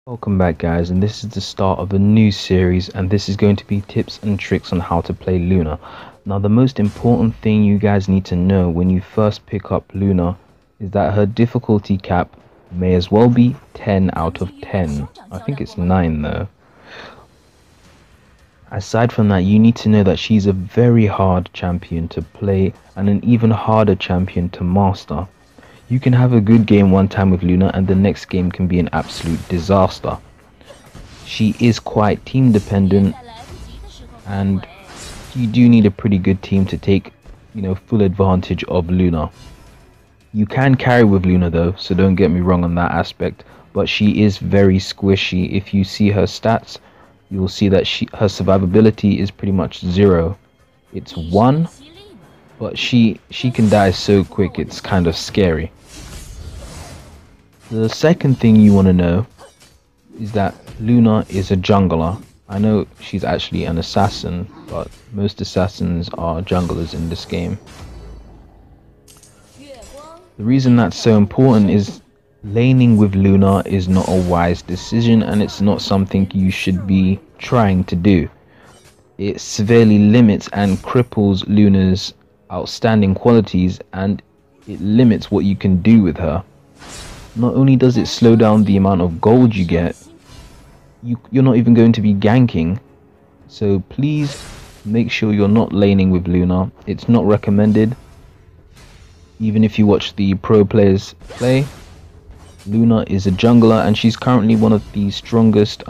Welcome back guys, and this is the start of a new series, and this is going to be tips and tricks on how to play Luna. Now the most important thing you guys need to know when you first pick up Luna is that her difficulty cap may as well be 10 out of 10. I think it's 9 though. Aside from that, you need to know that she's a very hard champion to play and an even harder champion to master. You can have a good game one time with Luna and the next game can be an absolute disaster. She is quite team dependent, and you do need a pretty good team to take, full advantage of Luna. You can carry with Luna though, so don't get me wrong on that aspect, but she is very squishy. If you see her stats, you'll see that her survivability is pretty much 0. It's 1, but she can die so quick, it's kind of scary. The second thing you want to know is that Luna is a jungler. I know she's actually an assassin, but most assassins are junglers in this game. The reason that's so important is laning with Luna is not a wise decision, and it's not something you should be trying to do. It severely limits and cripples Luna's outstanding qualities, and it limits what you can do with her. Not only does it slow down the amount of gold you get, you're not even going to be ganking. So please make sure you're not laning with Luna. It's not recommended. Even if you watch the pro players play, Luna is a jungler and she's currently one of the strongest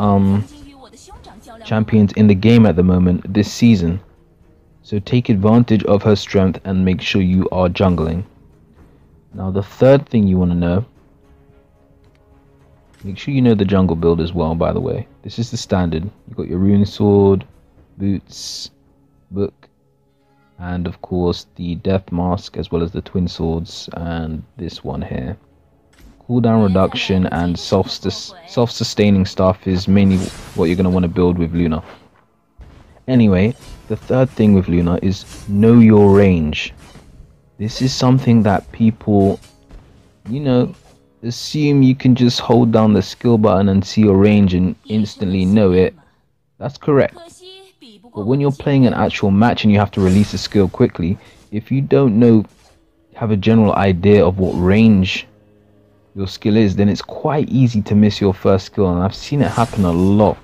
champions in the game at the moment this season. So take advantage of her strength and make sure you are jungling. Now the third thing you want to know, make sure you know the jungle build as well, by the way. This is the standard. You've got your rune sword, boots, book, and of course the death mask, as well as the twin swords and this one here. Cooldown reduction and self-sustaining stuff is mainly what you're going to want to build with Luna. Anyway, the third thing with Luna is know your range. This is something that people, assume you can just hold down the skill button and see your range and instantly know it. That's correct. But when you're playing an actual match and you have to release a skill quickly, if you don't have a general idea of what range your skill is, then it's quite easy to miss your first skill, and I've seen it happen a lot.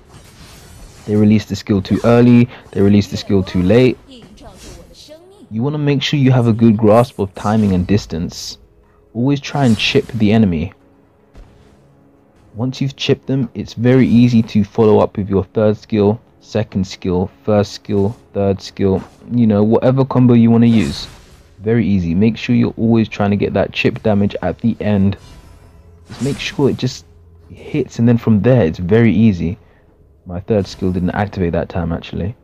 They release the skill too early, they release the skill too late. You want to make sure you have a good grasp of timing and distance. Always try and chip the enemy. Once you've chipped them, it's very easy to follow up with your third skill, second skill, first skill, third skill, whatever combo you want to use. Very easy. Make sure you're always trying to get that chip damage at the end. Just make sure it just hits, and then from there it's very easy. My third skill didn't activate that time actually.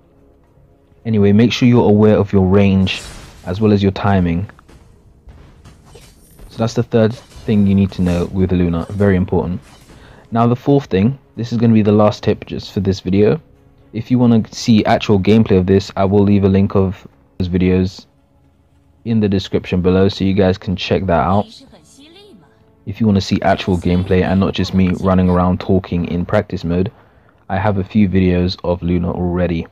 Anyway, make sure you're aware of your range as well as your timing. So that's the third thing you need to know with Luna, very important. Now the fourth thing, this is going to be the last tip just for this video. If you want to see actual gameplay of this, I will leave a link of those videos in the description below so you guys can check that out. If you want to see actual gameplay and not just me running around talking in practice mode, I have a few videos of Luna already.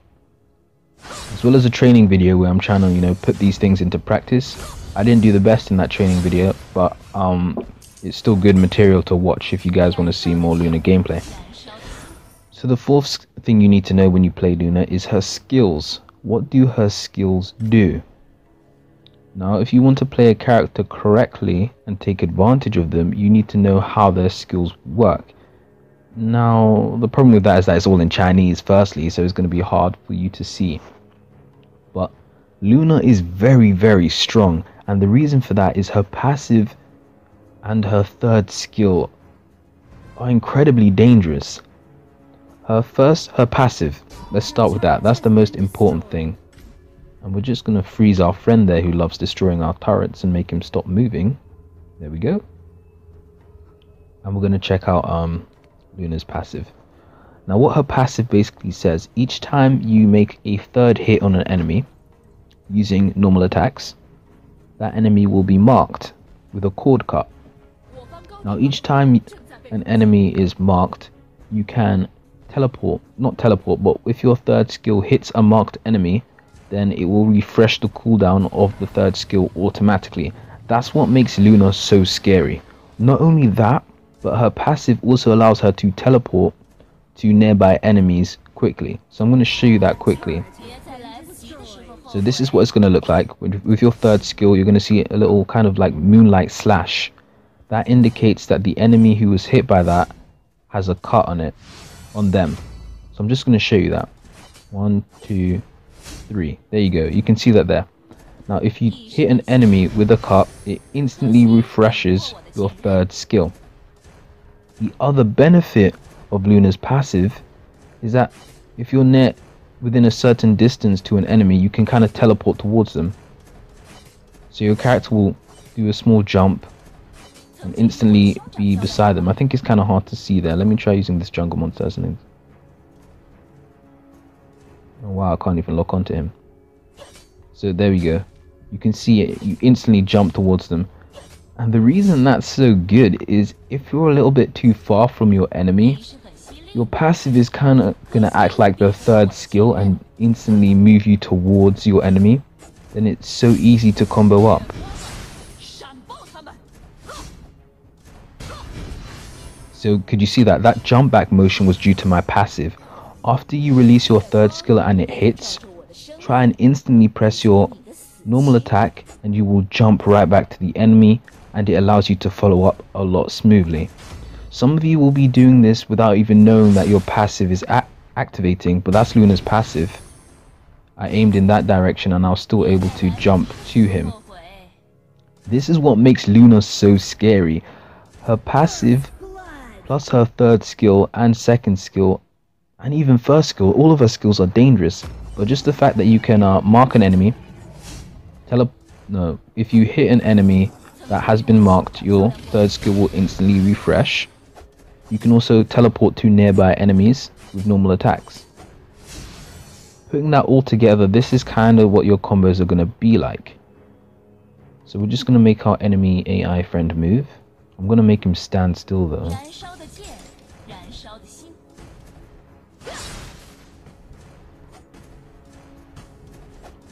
As well as a training video where I'm trying to, put these things into practice. I didn't do the best in that training video, but it's still good material to watch if you guys want to see more Luna gameplay. So the fourth thing you need to know when you play Luna is her skills. What do her skills do? Now, if you want to play a character correctly and take advantage of them, you need to know how their skills work. Now, the problem with that is that it's all in Chinese firstly, so it's going to be hard for you to see. But Luna is very, very strong, and the reason for that is her passive and her third skill are incredibly dangerous. Her passive, let's start with that. That's the most important thing. And we're just going to freeze our friend there who loves destroying our turrets and make him stop moving. There we go. And we're going to check out Luna's passive. Now what her passive basically says, each time you make a third hit on an enemy using normal attacks, that enemy will be marked with a cord cut. Now each time an enemy is marked, you can teleport, not teleport, but if your third skill hits a marked enemy, then it will refresh the cooldown of the third skill automatically. That's what makes Luna so scary. Not only that, but her passive also allows her to teleport to nearby enemies quickly. So I'm going to show you that quickly. So this is what it's going to look like. With your third skill, you're going to see a little kind of like moonlight slash. That indicates that the enemy who was hit by that has a cut on it, on them. So I'm just going to show you that. 1, 2, 3. There you go. You can see that there. Now if you hit an enemy with a cut, it instantly refreshes your third skill. The other benefit of Luna's passive is that if you're within a certain distance to an enemy, you can kind of teleport towards them. So your character will do a small jump and instantly be beside them. I think it's kind of hard to see there. Let me try using this jungle monster as an. Oh wow, I can't even lock onto him. So there we go. You can see it. You instantly jump towards them. And the reason that's so good is if you're a little bit too far from your enemy, your passive is kind of going to act like the third skill and instantly move you towards your enemy. Then it's so easy to combo up. So could you see that? That jump back motion was due to my passive. After you release your third skill and it hits, try and instantly press your normal attack and you will jump right back to the enemy, and it allows you to follow up a lot smoothly. Some of you will be doing this without even knowing that your passive is activating, but that's Luna's passive. I aimed in that direction and I was still able to jump to him. This is what makes Luna so scary. Her passive plus her third skill and second skill and even first skill, all of her skills are dangerous. But just the fact that you can mark an enemy, if you hit an enemy that has been marked, your third skill will instantly refresh. You can also teleport to nearby enemies with normal attacks. Putting that all together, this is kind of what your combos are going to be like. So we're just going to make our enemy AI friend move. I'm going to make him stand still though.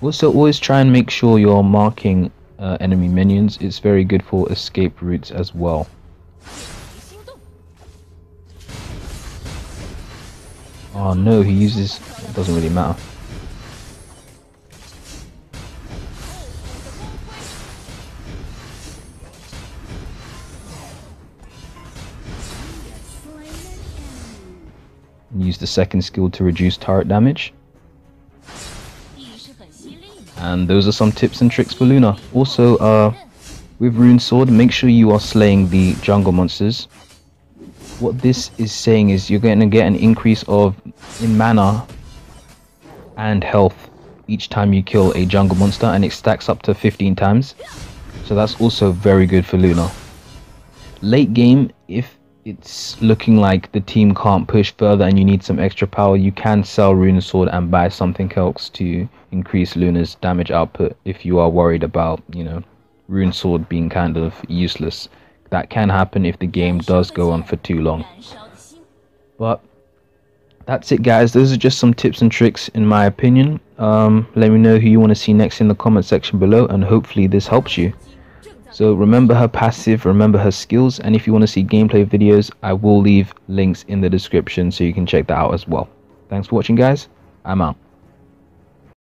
Also, always try and make sure you're marking enemy minions. It's very good for escape routes as well. Oh no, he uses... it doesn't really matter. And use the second skill to reduce turret damage. And those are some tips and tricks for Luna. Also, with Rune Sword, make sure you are slaying the jungle monsters. What this is saying is you're going to get an increase in mana and health each time you kill a jungle monster, and it stacks up to 15 times. So that's also very good for Luna. Late game, if it's looking like the team can't push further and you need some extra power, you can sell Rune Sword and buy something else to increase Luna's damage output if you are worried about, you know, Rune Sword being kind of useless. That can happen if the game does go on for too long. But that's it guys, those are just some tips and tricks in my opinion. Let me know who you want to see next in the comment section below, and hopefully this helps you. So remember her passive, remember her skills, and if you want to see gameplay videos, I will leave links in the description so you can check that out as well. Thanks for watching guys, I'm out.